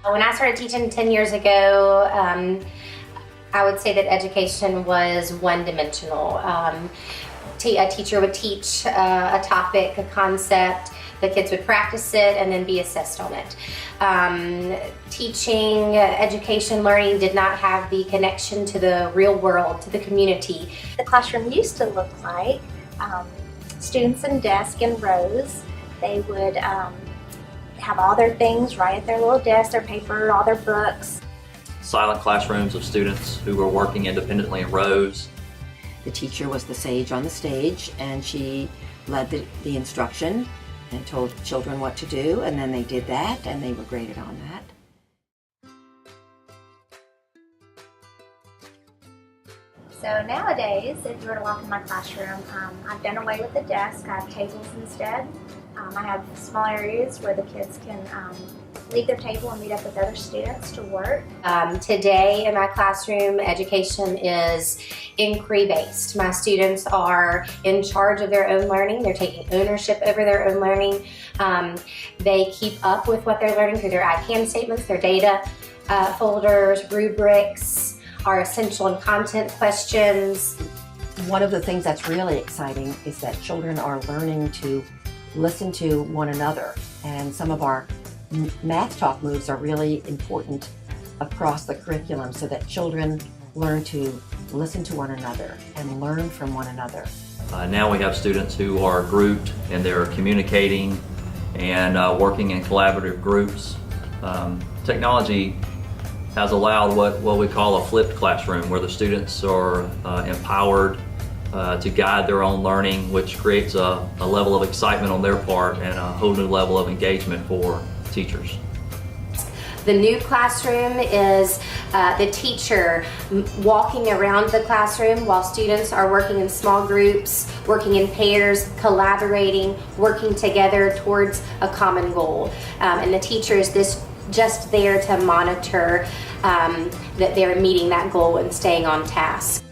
When I started teaching 10 years ago, I would say that education was one-dimensional. A teacher would teach a topic, a concept, the kids would practice it and then be assessed on it. Teaching, education, learning did not have the connection to the real world, to the community. The classroom used to look like students in desks in rows. They would have all their things right at their little desk, their paper, all their books. Silent classrooms of students who were working independently in rows. The teacher was the sage on the stage, and she led the instruction and told children what to do, and then they did that and they were graded on that. So nowadays, if you were to walk in my classroom, I've done away with the desk. I have tables instead. I have small areas where the kids can leave their table and meet up with other students to work. Today in my classroom, education is inquiry-based. My students are in charge of their own learning. They're taking ownership over their own learning. They keep up with what they're learning through their ICANN statements, their data folders, rubrics, our essential and content questions. One of the things that's really exciting is that children are learning to listen to one another, and some of our math talk moves are really important across the curriculum so that children learn to listen to one another and learn from one another. Now we have students who are grouped and they're communicating and working in collaborative groups. Technology has allowed what we call a flipped classroom, where the students are empowered to guide their own learning, which creates a level of excitement on their part and a whole new level of engagement for teachers. The new classroom is the teacher walking around the classroom while students are working in small groups, working in pairs, collaborating, working together towards a common goal. And the teacher is just there to monitor that they're meeting that goal and staying on task.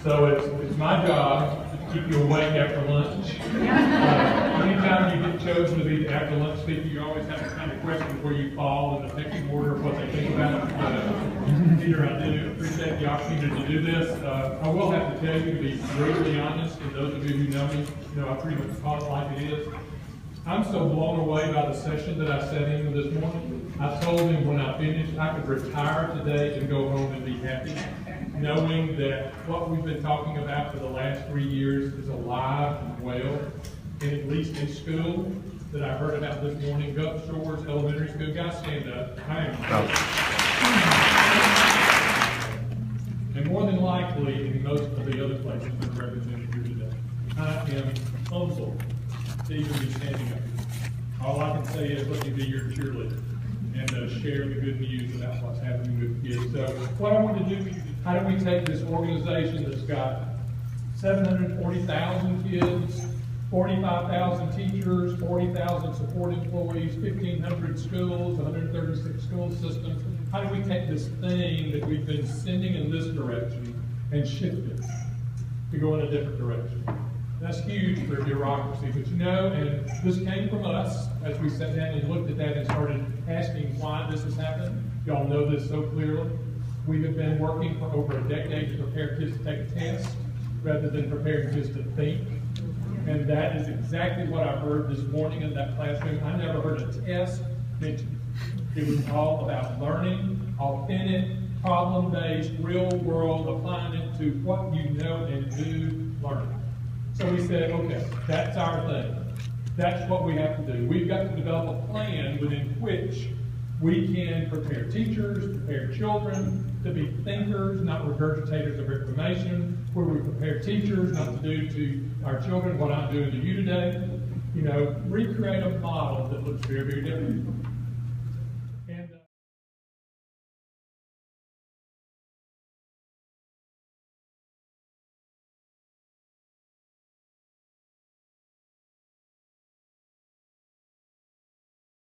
So it's my job to keep you awake after lunch. Anytime you get chosen to be the after lunch speaker, you always have to kind of question where you fall in the pecking order of what they think about it. Peter, I do appreciate the opportunity to do this. I will have to tell you, to be brutally honest, and those of you who know me, I pretty much call it like it is. I'm so blown away by the session that I sat in this morning. I told him when I finished I could retire today and go home and be happy, knowing that what we've been talking about for the last 3 years is alive and well, and at least in school that I heard about this morning, Gulf Shores Elementary School. Guys, stand up. I am. And more than likely, in most of the other places that are represented here today, I am humbled to even be standing up here. All I can say is let me be your cheerleader and share the good news about what's happening with kids. So what I want to do, how do we take this organization that's got 740,000 kids, 45,000 teachers, 40,000 support employees, 1,500 schools, 136 school systems, how do we take this thing that we've been sending in this direction and shift it to go in a different direction? That's huge for bureaucracy, but you know, and this came from us as we sat down and looked at that and started asking why this has happened. Y'all know this so clearly. We have been working for over a decade to prepare kids to take a test rather than preparing kids to think. And that is exactly what I heard this morning in that classroom. I never heard a test mentioned. It was all about learning, authentic, problem-based, real-world, applying it to what you know and do learning. So we said, okay, that's our thing. That's what we have to do. We've got to develop a plan within which we can prepare teachers, prepare children to be thinkers, not regurgitators of information, where we prepare teachers not to do to our children what I'm doing to you today. You know, recreate a model that looks very, very different.